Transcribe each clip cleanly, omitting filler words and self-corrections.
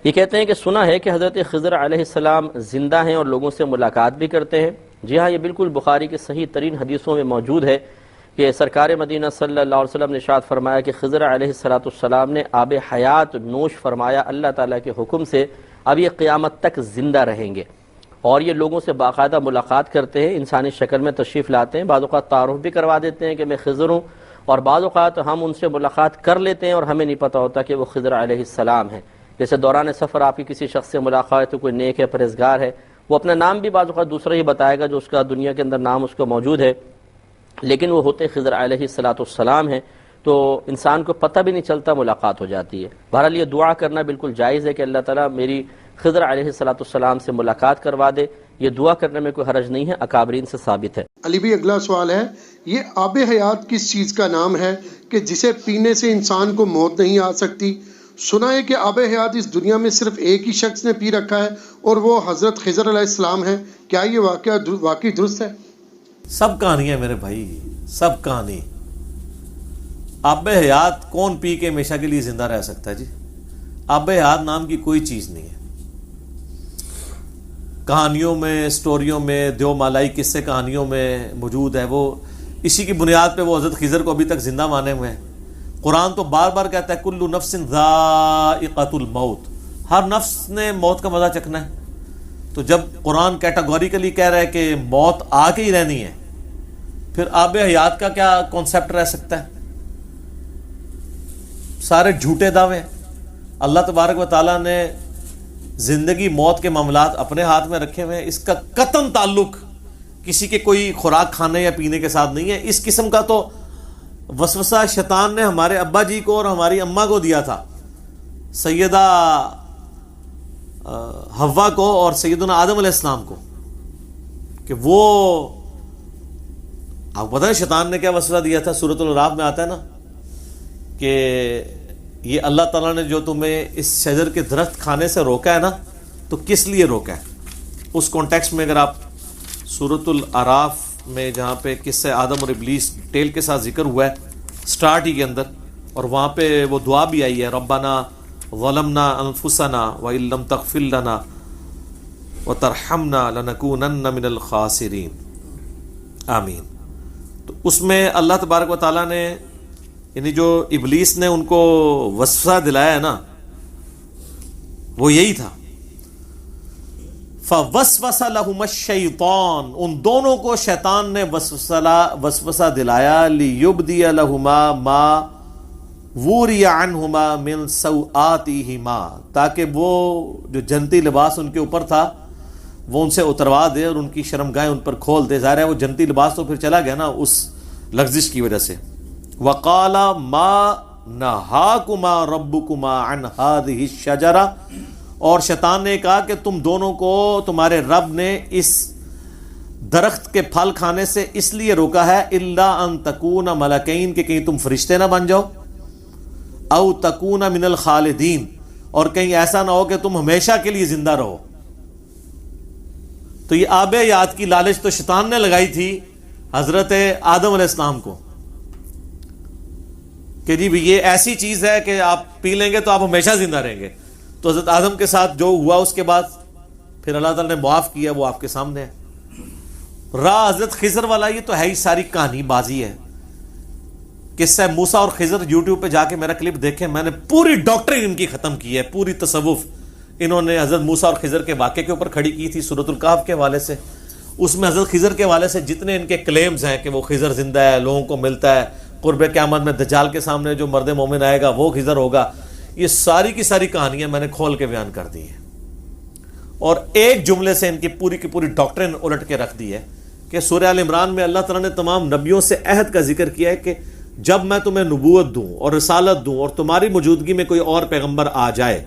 یہ کہتے ہیں کہ سنا ہے کہ حضرت خضر علیہ السلام زندہ ہیں اور لوگوں سے ملاقات بھی کرتے ہیں۔ جی ہاں، یہ بالکل بخاری کے صحیح ترین حدیثوں میں موجود ہے کہ سرکار مدینہ صلی اللہ علیہ وسلم نے ارشاد فرمایا کہ خضر علیہ السلام نے آب حیات نوش فرمایا اللہ تعالیٰ کے حکم سے، اب یہ قیامت تک زندہ رہیں گے، اور یہ لوگوں سے باقاعدہ ملاقات کرتے ہیں، انسانی شکل میں تشریف لاتے ہیں، بعض اوقات تعارف بھی کروا دیتے ہیں کہ میں خضر ہوں، اور بعض اوقات ہم ان سے ملاقات کر لیتے ہیں اور ہمیں نہیں پتہ ہوتا کہ وہ خضر علیہ السلام ہیں۔ جیسے دوران سفر آپ کی کسی شخص سے ملاقات تو کوئی نیک ہے، پرہیزگار ہے، وہ اپنا نام بھی بعض اوقات دوسرا ہی بتائے گا جو اس کا دنیا کے اندر نام اس کا موجود ہے، لیکن وہ ہوتے خضر علیہ السلام ہیں، تو انسان کو پتہ بھی نہیں چلتا، ملاقات ہو جاتی ہے۔ بہرحال یہ دعا کرنا بالکل جائز ہے کہ اللہ تعالیٰ میری خضر علیہ السلام سے ملاقات کروا دے، یہ دعا کرنے میں کوئی حرج نہیں ہے، اکابرین سے ثابت ہے۔ علی بھی اگلا سوال ہے، یہ آب حیات کس چیز کا نام ہے کہ جسے پینے سے انسان کو موت نہیں آ سکتی؟ سنا ہے کہ آب حیات اس دنیا میں صرف ایک ہی شخص نے پی رکھا ہے اور وہ حضرت خضر علیہ السلام ہے، کیا یہ واقعی درست ہے؟ سب کہانی ہے میرے بھائی، سب کہانی۔ آب حیات کون پی کے ہمیشہ کے لیے زندہ رہ سکتا ہے جی؟ آب حیات نام کی کوئی چیز نہیں ہے۔ کہانیوں میں، سٹوریوں میں، دیو مالائی قصے کہانیوں میں موجود ہے، وہ اسی کی بنیاد پہ وہ حضرت خضر کو ابھی تک زندہ مانے ہوئے ہیں۔ قرآن تو بار بار کہتا ہے کل نفس ذائقۃ الموت، ہر نفس نے موت کا مزہ چکھنا ہے۔ تو جب قرآن کیٹاگوریکلی کہہ رہا ہے کہ موت آ کے ہی رہنی ہے، پھر آب حیات کا کیا کانسیپٹ رہ سکتا ہے؟ سارے جھوٹے دعوے ہیں۔ اللہ تبارک و تعالیٰ نے زندگی موت کے معاملات اپنے ہاتھ میں رکھے ہوئے ہیں، اس کا قطعاً تعلق کسی کے کوئی خوراک کھانے یا پینے کے ساتھ نہیں ہے۔ اس قسم کا تو وسوسہ شیطان نے ہمارے ابا جی کو اور ہماری اماں کو دیا تھا، سیدہ حوا کو اور سیدنا آدم علیہ السلام کو، کہ وہ آپ پتہ ہے شیطان نے کیا وسوسہ دیا تھا؟ سورۃ الاعراف میں آتا ہے نا کہ یہ اللہ تعالیٰ نے جو تمہیں اس شجر کے درخت کھانے سے روکا ہے نا، تو کس لیے روکا ہے؟ اس کانٹیکسٹ میں اگر آپ سورۃ الاعراف میں جہاں پہ قصہ آدم اور ابلیس ڈیٹیل کے ساتھ ذکر ہوا ہے سٹارٹ ہی کے اندر، اور وہاں پہ وہ دعا بھی آئی ہے ربنا ظلمنا انفسنا وان لم تغفر لنا وترحمنا لنکونن من الخاسرین آمین۔ تو اس میں اللہ تبارک و تعالیٰ نے یعنی جو ابلیس نے ان کو وسوسہ دلایا ہے نا، وہ یہی تھا فوسوس لہم الشیطان، ان دونوں کو شیطان نے وسوسہ دلایا لیبدی لہما ما وری عنہما من سوآتہما، تاکہ وہ جو جنتی لباس ان کے اوپر تھا وہ ان سے اتروا دے اور ان کی شرمگاہیں ان پر کھول دے۔ ظاہر ہے وہ جنتی لباس تو پھر چلا گیا نا اس لغزش کی وجہ سے۔ وقال ما نہاکما ربکما عن ہذہ الشجرہ، اور شیطان نے کہا کہ تم دونوں کو تمہارے رب نے اس درخت کے پھل کھانے سے اس لیے روکا ہے الا ان تکون ملکین، کہ کہیں تم فرشتے نہ بن جاؤ، او تکون من الخالدین، اور کہیں ایسا نہ ہو کہ تم ہمیشہ کے لیے زندہ رہو۔ تو یہ آب حیات کی لالچ تو شیطان نے لگائی تھی حضرت آدم علیہ السلام کو کہ جی یہ ایسی چیز ہے کہ آپ پی لیں گے تو آپ ہمیشہ زندہ رہیں گے۔ تو حضرت آدم کے ساتھ جو ہوا اس کے بعد پھر اللہ تعالیٰ نے معاف کیا، وہ آپ کے سامنے ہے۔ حضرت خضر والا یہ تو ہے ہی ساری کہانی بازی ہے۔ قصہ موسیٰ اور خضر یوٹیوب پہ جا کے میرا کلپ دیکھیں، میں نے پوری ڈاکٹرین ان کی ختم کی ہے، پوری تصوف انہوں نے حضرت موسیٰ اور خضر کے واقعے کے اوپر کھڑی کی تھی سورۃ الکہف کے حوالے سے۔ اس میں حضرت خضر کے حوالے سے جتنے ان کے کلیمز ہیں کہ وہ خضر زندہ ہے، لوگوں کو ملتا ہے، قرب قیامت میں دجال کے سامنے جو مرد مومن آئے گا وہ خضر ہوگا، یہ ساری کی ساری کہانیاں میں نے کھول کے بیان کر دی ہیں، اور ایک جملے سے ان کی پوری ڈاکٹرین الٹ کے رکھ دی ہے کہ سورہ آل عمران میں اللہ تعالیٰ نے تمام نبیوں سے عہد کا ذکر کیا ہے کہ جب میں تمہیں نبوت دوں اور رسالت دوں اور تمہاری موجودگی میں کوئی اور پیغمبر آ جائے،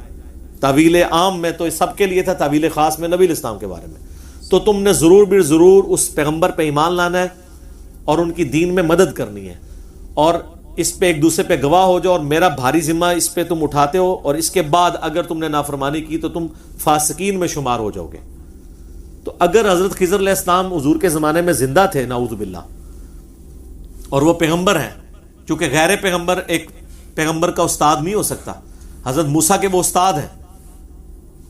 تعویل عام میں تو سب کے لیے تھا، تعویل خاص میں نبی الاسلام کے بارے میں، تو تم نے ضرور اس پیغمبر پہ ایمان لانا ہے اور ان کی دین میں مدد کرنی ہے، اور اس پہ ایک دوسرے پہ گواہ ہو جاؤ، اور میرا بھاری ذمہ اس پہ تم اٹھاتے ہو، اور اس کے بعد اگر تم نے نافرمانی کی تو تم فاسقین میں شمار ہو جاؤ گے۔ تو اگر حضرت خضر علیہ السلام حضور کے زمانے میں زندہ تھے نعوذ باللہ، اور وہ پیغمبر ہیں، چونکہ غیر پیغمبر ایک پیغمبر کا استاد نہیں ہو سکتا، حضرت موسیٰ کے وہ استاد ہیں،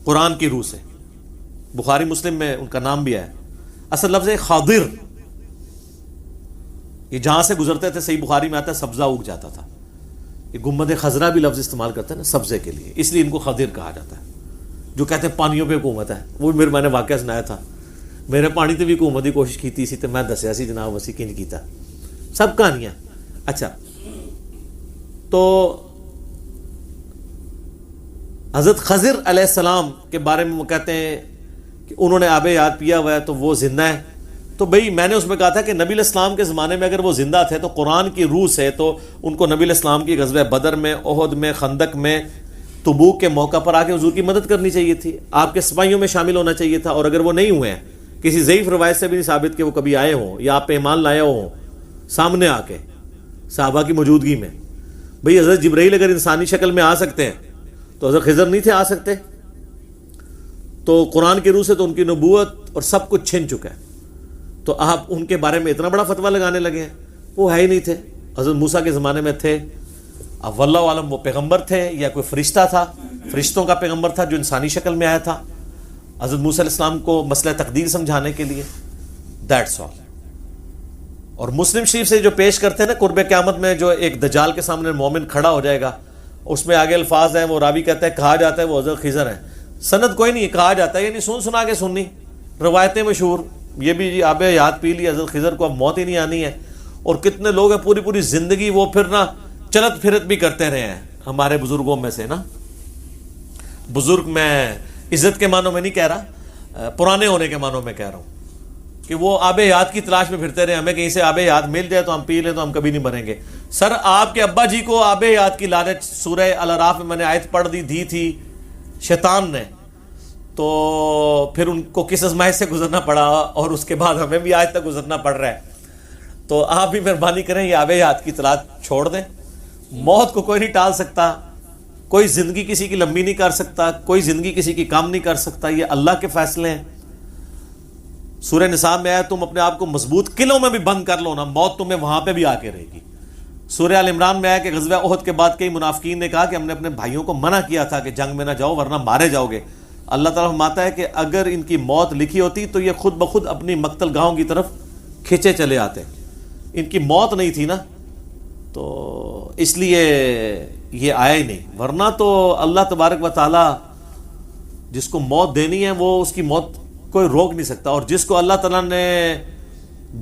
قرآن کی روح سے. بخاری مسلم میں ان کا نام بھی ہے. اصل لفظ ہے خاضر. یہ جہاں سے گزرتے تھے, صحیح بخاری میں آتا ہے سبزہ اگ جاتا تھا. یہ گنبد خضرا بھی لفظ استعمال کرتے ہیں نا سبزے کے لیے, اس لیے ان کو خاضر کہا جاتا ہے. جو کہتے ہیں پانیوں پہ حکومت ہے, وہ میں نے واقعہ سنایا تھا. میرے پانی تے بھی حکومت کی کوشش کی سی تو میں دسیا سی جناب وسی کنج کیتا, سب کہانیاں. اچھا, تو حضرت خضر علیہ السلام کے بارے میں وہ کہتے ہیں کہ انہوں نے آب حیات پیا ہوا ہے تو وہ زندہ ہے. تو بھئی میں نے اس میں کہا تھا کہ نبی علیہ السلام کے زمانے میں اگر وہ زندہ تھے تو قرآن کی روح سے تو ان کو نبی علیہ السلام کی غزوہ بدر میں, احد میں, خندق میں, تبوک کے موقع پر آ کے حضور کی مدد کرنی چاہیے تھی, آپ کے سپاہیوں میں شامل ہونا چاہیے تھا. اور اگر وہ نہیں ہوئے ہیں, کسی ضعیف روایت سے بھی نہیں ثابت کہ وہ کبھی آئے ہوں یا آپ پہ ایمان لائے ہوں سامنے آ کے صحابہ کی موجودگی میں. بھئی حضرت جبرائیل اگر انسانی شکل میں آ سکتے ہیں تو حضرت خضر نہیں تھے آ سکتے؟ تو قرآن کی روح سے تو ان کی نبوت اور سب کچھ چھن چکا ہے. تو آپ ان کے بارے میں اتنا بڑا فتویٰ لگانے لگے ہیں. وہ ہے ہی نہیں تھے. حضرت موسیٰ کے زمانے میں تھے. اب واللہ عالم وہ پیغمبر تھے یا کوئی فرشتہ تھا, فرشتوں کا پیغمبر تھا جو انسانی شکل میں آیا تھا حضرت موسیٰ علیہ السلام کو مسئلہ تقدیر سمجھانے کے لیے. That's all. اور مسلم شریف سے جو پیش کرتے ہیں نا قرب قیامت میں, جو ایک دجال کے سامنے مومن کھڑا ہو جائے گا, اس میں آگے الفاظ ہیں, وہ راوی کہتا ہے کہا جاتا ہے وہ حضرت خضر ہیں. سند کوئی نہیں, کہا جاتا ہے یعنی سن سنا کے سننی, روایتیں مشہور. یہ بھی جی آب حیات پی لی حضرت خضر کو, اب موت ہی نہیں آنی ہے. اور کتنے لوگ ہیں پوری پوری زندگی وہ پھر نا چلت پھرت بھی کرتے رہے ہیں ہمارے بزرگوں میں سے نا. بزرگ میں عزت کے معنوں میں نہیں کہہ رہا, پرانے ہونے کے معنوں میں کہہ رہا ہوں کہ وہ آب حیات کی تلاش میں پھرتے رہے. ہمیں کہیں سے آب حیات مل جائے تو ہم پی لیں تو ہم کبھی نہیں مریں گے. سر آپ کے ابا جی کو آب حیات کی لعنت سورہ الاعراف میں نے آیت پڑھ دی تھی شیطان نے, تو پھر ان کو کس ازمائش سے گزرنا پڑا اور اس کے بعد ہمیں بھی آج تک گزرنا پڑ رہا ہے. تو آپ بھی مہربانی کریں یہ آب حیات کی تلاش چھوڑ دیں. موت کو کوئی نہیں ٹال سکتا, کوئی زندگی کسی کی لمبی نہیں کر سکتا, کوئی زندگی کسی کی کم نہیں کر سکتا. یہ اللہ کے فیصلے ہیں. سورہ نساء میں آیا تم اپنے آپ کو مضبوط قلعوں میں بھی بند کر لو نا, موت تمہیں وہاں پہ بھی آ کے رہے گی. سورہ آل عمران میں آیا کہ غزوہ احد کے بعد کئی منافقین نے کہا کہ ہم نے اپنے بھائیوں کو منع کیا تھا کہ جنگ میں نہ جاؤ ورنہ مارے جاؤ گے. اللہ تعالیٰ فرماتا ہے کہ اگر ان کی موت لکھی ہوتی تو یہ خود بخود اپنی مقتل گاہوں کی طرف کھینچے چلے آتے. ان کی موت نہیں تھی نا, تو اس لیے یہ آیا ہی نہیں. ورنہ تو اللہ تبارک و تعالیٰ جس کو موت دینی ہے وہ اس کی موت کوئی روک نہیں سکتا, اور جس کو اللہ تعالیٰ نے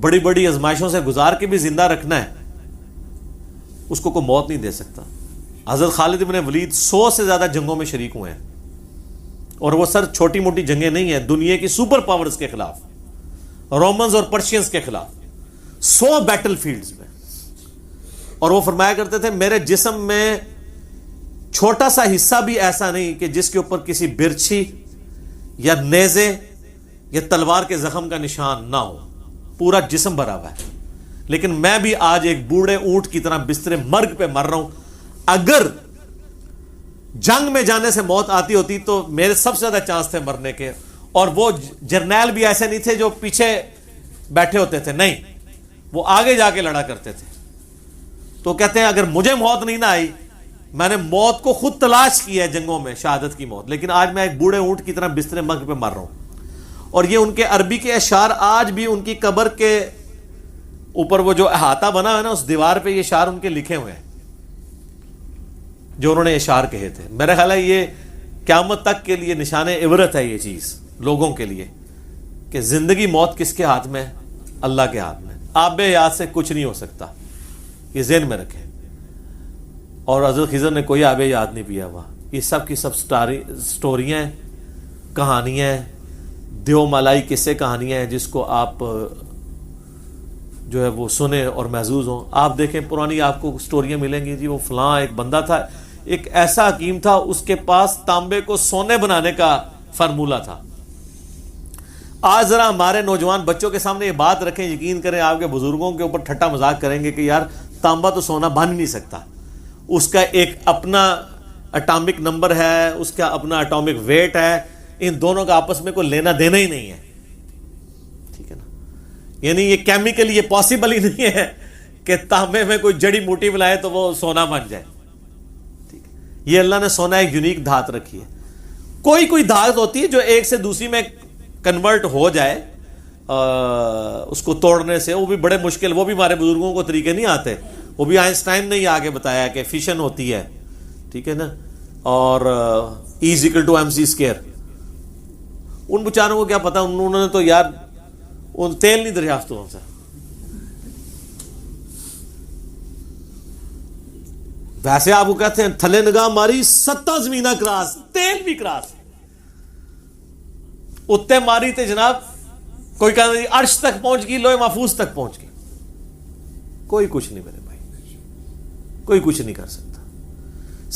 بڑی بڑی آزمائشوں سے گزار کے بھی زندہ رکھنا ہے اس کو کوئی موت نہیں دے سکتا. حضرت خالد بن ولید 100 سے زیادہ جنگوں میں شریک ہوئے ہیں, اور وہ سر چھوٹی موٹی جنگیں نہیں ہیں, دنیا کی سپر پاورز کے خلاف, رومنز اور پرشینز کے خلاف 100 بیٹل فیلڈز میں. اور وہ فرمایا کرتے تھے میرے جسم میں چھوٹا سا حصہ بھی ایسا نہیں کہ جس کے اوپر کسی برچھی یا نیزے یا تلوار کے زخم کا نشان نہ ہو, پورا جسم بھرا ہوا ہے. لیکن میں بھی آج ایک بوڑھے اونٹ کی طرح بستر مرگ پہ مر رہا ہوں. اگر جنگ میں جانے سے موت آتی ہوتی تو میرے سب سے زیادہ چانس تھے مرنے کے. اور وہ جرنیل بھی ایسے نہیں تھے جو پیچھے بیٹھے ہوتے تھے, نہیں, وہ آگے جا کے لڑا کرتے تھے. تو کہتے ہیں اگر مجھے موت نہیں نہ آئی, میں نے موت کو خود تلاش کی ہے جنگوں میں, شہادت کی موت, لیکن آج میں ایک بوڑھے اونٹ کی طرح بستر مرگ پہ مر رہا ہوں. اور یہ ان کے عربی کے اشعار آج بھی ان کی قبر کے اوپر وہ جو احاطہ بنا ہے نا اس دیوار پہ یہ اشعار ان کے لکھے ہوئے ہیں جو انہوں نے اشعار کہے تھے. میرا خیال ہے یہ قیامت تک کے لیے نشان عبرت ہے یہ چیز لوگوں کے لیے کہ زندگی موت کس کے ہاتھ میں؟ اللہ کے ہاتھ میں. آب حیات سے کچھ نہیں ہو سکتا, یہ ذہن میں رکھیں. اور حضرت خضر نے کوئی آب حیات نہیں پیا ہوا. یہ سب کی سب سٹوریاں ہیں, کہانیاں ہیں, دیو مالائی قصے کہانیاں ہیں جس کو آپ جو ہے وہ سنیں اور محظوظ ہوں. آپ دیکھیں پرانی آپ کو سٹوریاں ملیں گی, جی وہ فلاں ایک بندہ تھا, ایک ایسا حکیم تھا, اس کے پاس تانبے کو سونے بنانے کا فارمولہ تھا. آج ذرا ہمارے نوجوان بچوں کے سامنے یہ بات رکھیں, یقین کریں آپ کے بزرگوں کے اوپر ٹھٹا مذاق کریں گے کہ یار تانبا تو سونا بن ہی نہیں سکتا, اس کا ایک اپنا اٹامک نمبر ہے, اس کا اپنا اٹامک ویٹ ہے, ان دونوں کا آپس میں کوئی لینا دینا ہی نہیں ہے. ٹھیک ہے نا, یعنی یہ کیمیکلی یہ پاسبل ہی نہیں ہے کہ تانبے میں کوئی جڑی بوٹی ملائے تو وہ سونا بن جائے. ٹھیک ہے, یہ اللہ نے سونا ایک یونیک دھات رکھی ہے. کوئی دھات ہوتی ہے جو ایک سے دوسری میں کنورٹ ہو جائے اس کو توڑنے سے، وہ بھی بڑے مشکل، وہ بھی ہمارے بزرگوں کو طریقے نہیں آتے، وہ بھی آئنسٹائن نے ہی آگے بتایا کہ فیشن ہوتی ہے، ٹھیک ہے نا، اور E=mc². ان بیچاروں کو کیا پتا، انہوں نے تو یار تیل نہیں دریافت ہوا سے. ویسے آپ کو کہتے ہیں تھلے نگاہ ماری 7 زمینہ کراس، تیل بھی کراس، اتنے ماری تے جناب کوئی کہتا ہے عرش تک پہنچ گئی، لوح محفوظ تک پہنچ گئی. کوئی کچھ نہیں میرے بھائی، کوئی کچھ نہیں کر سکتا.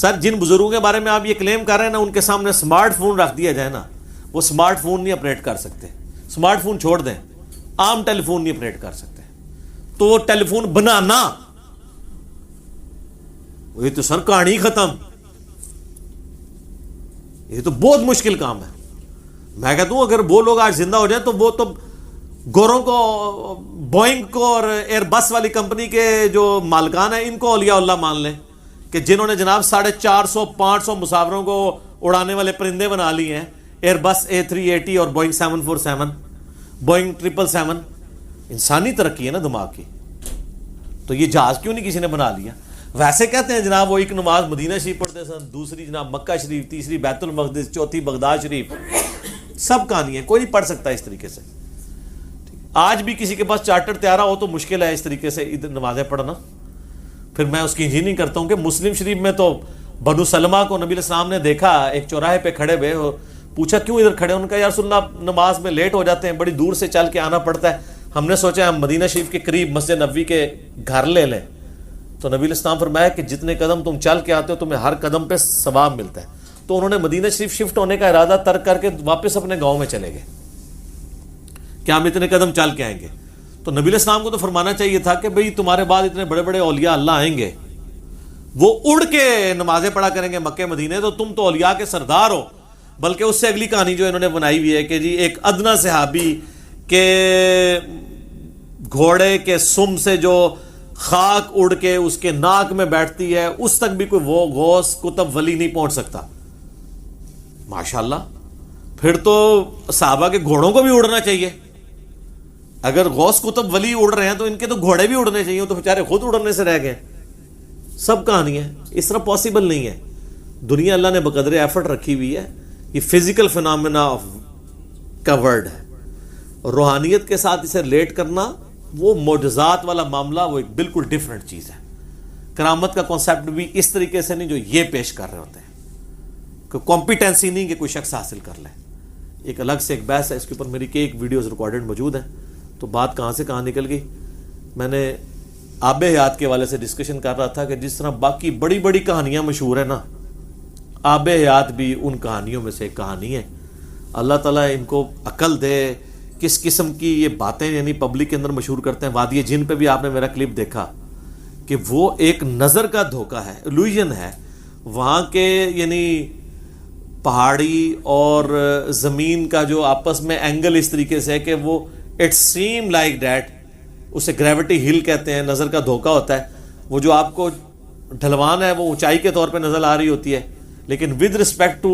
سر جن بزرگوں کے بارے میں آپ یہ کلیم کر رہے ہیں نا، ان کے سامنے سمارٹ فون رکھ دیا جائے نا، وہ سمارٹ فون نہیں اپریٹ کر سکتے. سمارٹ فون چھوڑ دیں، عام ٹیلی فون نہیں اپریٹ کر سکتے. تو وہ ٹیلی فون بنانا، یہ تو سر کہانی ختم. یہ تو بہت مشکل کام ہے. میں کہتا ہوں اگر وہ لوگ آج زندہ ہو جائیں تو وہ تو گوروں کو، بوئنگ کو اور ایئر بس والی کمپنی کے جو مالکان ہیں ان کو اولیاء اللہ مان لیں، کہ جنہوں نے جناب 450-500 مسافروں کو اڑانے والے پرندے بنا لیے ہیں، ایئر بس A380 اور بوئنگ 747، بوئنگ 777. انسانی ترقی ہے نا دماغ کی. تو یہ جہاز کیوں نہیں کسی نے بنا لیا؟ ویسے کہتے ہیں جناب وہ ایک نماز مدینہ شریف پڑھتے سن، دوسری جناب مکہ شریف، تیسری بیت المقدس، چوتھی بغداد شریف. سب کہانی ہے، کوئی نہیں پڑھ سکتا اس طریقے سے. آج بھی کسی کے پاس چارٹر طیارہ ہو تو مشکل ہے اس طریقے سے ادھر نمازیں پڑھنا. پھر میں اس کی انجینئرنگ کرتا ہوں کہ مسلم شریف میں تو بنو سلمہ کو نبی علیہ السلام نے دیکھا ایک چوراہے پہ کھڑے ہوئے، پوچھا کیوں ادھر کھڑے؟ ان کا یا رسول اللہ نماز میں لیٹ ہو جاتے ہیں، بڑی دور سے چل کے آنا پڑتا ہے، ہم نے سوچا ہم مدینہ شریف کے قریب مسجد نبوی کے گھر لے لیں. تو نبی علیہ السلام فرمایا کہ جتنے قدم تم چل کے آتے ہو تمہیں ہر قدم پہ ثواب ملتا ہے. تو انہوں نے مدینہ شریف شفٹ ہونے کا ارادہ ترک کر کے واپس اپنے گاؤں میں چلے گئے کہ ہم اتنے قدم چل کے آئیں گے. تو نبی علیہ السلام کو تو فرمانا چاہیے تھا کہ بھئی تمہارے بعد اتنے بڑے بڑے اولیاء اللہ آئیں گے، وہ اڑ کے نمازیں پڑھا کریں گے مکے مدینے، تو تم تو اولیاء کے سردار ہو. بلکہ اس سے اگلی کہانی جو انہوں نے بنائی ہوئی ہے کہ جی ایک ادنا صحابی کے گھوڑے کے سم سے جو خاک اڑ کے اس کے ناک میں بیٹھتی ہے اس تک بھی کوئی وہ غوث کتب ولی نہیں پہنچ سکتا. ماشاءاللہ، پھر تو صحابہ کے گھوڑوں کو بھی اڑنا چاہیے. اگر غوث کتب ولی اڑ رہے ہیں تو ان کے تو گھوڑے بھی اڑنے چاہیے، تو بیچارے خود اڑنے سے رہ گئے. سب کہانی ہے، اس طرح پاسبل نہیں ہے. دنیا اللہ نے بقدر ایفرٹ رکھی ہوئی ہے. یہ فزیکل فینامنا کا ورڈ ہے. روحانیت کے ساتھ اسے ریلیٹ کرنا، وہ معجزات والا معاملہ، وہ ایک بالکل ڈیفرنٹ چیز ہے. کرامت کا کانسیپٹ بھی اس طریقے سے نہیں جو یہ پیش کر رہے ہوتے ہیں، کہ کمپیٹنسی نہیں کہ کوئی شخص حاصل کر لے. ایک الگ سے ایک بحث ہے، اس کے اوپر میری کئی ویڈیوز ریکارڈڈ موجود ہیں. تو بات کہاں سے کہاں نکل گئی. میں نے آب حیات کے حوالے سے ڈسکشن کر رہا تھا کہ جس طرح باقی بڑی بڑی کہانیاں مشہور ہیں نا، آب حیات بھی ان کہانیوں میں سے ایک کہانی ہے. اللہ تعالیٰ ان کو عقل دے، کس قسم کی یہ باتیں یعنی پبلک کے اندر مشہور کرتے ہیں. وادی جن پہ بھی آپ نے میرا کلپ دیکھا کہ وہ ایک نظر کا دھوکہ ہے، illusion ہے. وہاں کے یعنی پہاڑی اور زمین کا جو آپس میں اینگل اس طریقے سے ہے کہ وہ اٹ سیم لائک دیٹ، اسے گریوٹی ہل کہتے ہیں. نظر کا دھوکہ ہوتا ہے. وہ جو آپ کو ڈھلوان ہے وہ اونچائی کے طور پہ نظر آ رہی ہوتی ہے، لیکن with respect to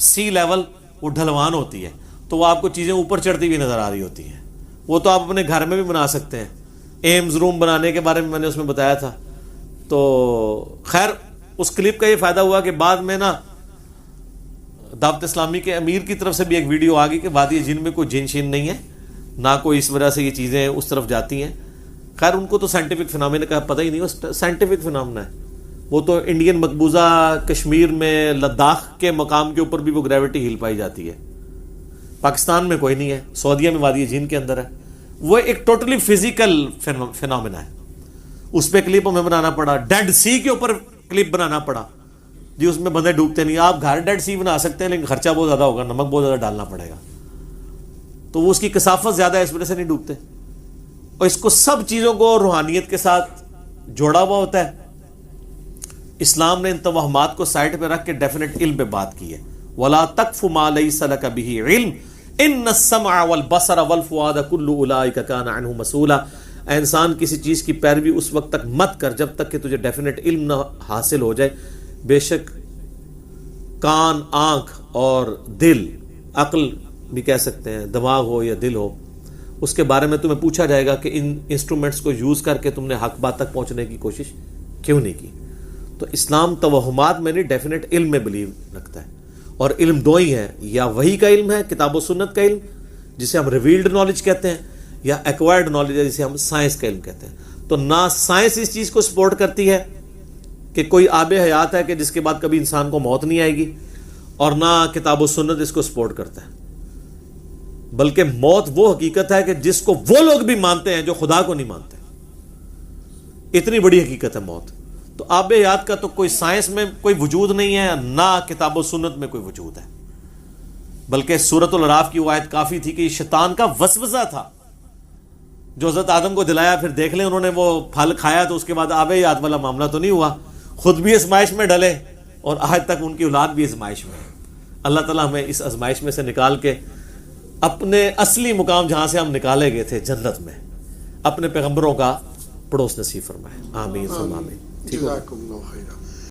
sea level وہ ڈھلوان ہوتی ہے. تو وہ آپ کو چیزیں اوپر چڑھتی ہوئی نظر آ رہی ہوتی ہیں. وہ تو آپ اپنے گھر میں بھی بنا سکتے ہیں. ایمز روم بنانے کے بارے میں نے اس میں بتایا تھا. تو خیر اس کلپ کا یہ فائدہ ہوا کہ بعد میں نا دعوت اسلامی کے امیر کی طرف سے بھی ایک ویڈیو آ گئی کہ وادی جن میں کوئی جن شین نہیں ہے، نہ کوئی اس وجہ سے یہ چیزیں اس طرف جاتی ہیں. خیر ان کو تو سائنٹیفک فنامنا کا پتہ ہی نہیں، وہ سائنٹیفک فنامنا ہے. وہ تو انڈین مقبوضہ کشمیر میں لداخ کے مقام کے اوپر بھی وہ گریوٹی ہل پائی جاتی ہے. پاکستان میں کوئی نہیں ہے، سعودیہ میں وادی جن کے اندر ہے. وہ ایک ٹوٹلی فزیکل فنامنا ہے. اس پہ کلپ ہمیں بنانا پڑا. ڈیڈ سی کے اوپر کلپ بنانا پڑا جی، اس میں بندے ڈوبتے نہیں. آپ گھر ڈیڈ سی بنا سکتے ہیں لیکن خرچہ بہت زیادہ ہوگا، نمک بہت زیادہ ڈالنا پڑے گا. تو وہ اس کی کثافت زیادہ ہے، اس وجہ سے نہیں ڈوبتے. اور اس کو سب چیزوں کو روحانیت کے ساتھ جوڑا ہوا ہوتا ہے. اسلام نے ان توہمات کو سائڈ پہ رکھ کے ڈیفینیٹ علم پہ بات کی ہے. وَلَا تَقْفُ مَا لَيْسَ لَكَ بِهِ عِلْمٌ إِنَّ السَّمْعَ وَالْبَصَرَ وَالْفُؤَادَ كُلُّ أُولَٰئِكَ كَانَ عَنْهُ مَسْئُولًا. اے انسان کسی چیز کی پیروی اس وقت تک مت کر جب تک کہ تجھے ڈیفینیٹ علم نہ حاصل ہو جائے. بے شک کان، آنکھ اور دل، عقل بھی کہہ سکتے ہیں، دماغ ہو یا دل ہو، اس کے بارے میں تمہیں پوچھا جائے گا کہ ان انسٹرومنٹس کو یوز کر کے تم نے حق بات تک پہنچنے کی کوشش کیوں نہیں کی؟ تو اسلام توہمات میں نہیں، ڈیفینیٹ علم میں بلیو رکھتا ہے، اور علم دو ہی ہے، یا وحی کا علم ہے، کتاب و سنت کا علم جسے ہم ریویلڈ نالج کہتے ہیں، یا ایکوائرڈ نالج ہے جسے ہم سائنس کا علم کہتے ہیں۔ تو نہ سائنس اس چیز کو سپورٹ کرتی ہے کہ کوئی آب حیات ہے کہ جس کے بعد کبھی انسان کو موت نہیں آئے گی، اور نہ کتاب و سنت اس کو سپورٹ کرتا ہے، بلکہ موت وہ حقیقت ہے کہ جس کو وہ لوگ بھی مانتے ہیں جو خدا کو نہیں مانتے، اتنی بڑی حقیقت ہے موت۔ تو آب حیات کا تو کوئی سائنس میں کوئی وجود نہیں ہے، نہ کتاب و سنت میں کوئی وجود ہے، بلکہ سورۃ الاعراف کی وہ آیت کافی تھی کہ یہ شیطان کا وسوسہ تھا جو حضرت آدم کو دلایا۔ پھر دیکھ لیں انہوں نے وہ پھل کھایا تو اس کے بعد آب حیات والا معاملہ تو نہیں ہوا، خود بھی آزمائش میں ڈلے اور آج تک ان کی اولاد بھی آزمائش میں ہے۔ اللہ تعالیٰ ہمیں اس آزمائش میں سے نکال کے اپنے اصلی مقام جہاں سے ہم نکالے گئے تھے، جنت میں، اپنے پیغمبروں کا پڑوس نصیب فرمائے، آمین ثم آمین۔ جزاکم اللہ خیرہ۔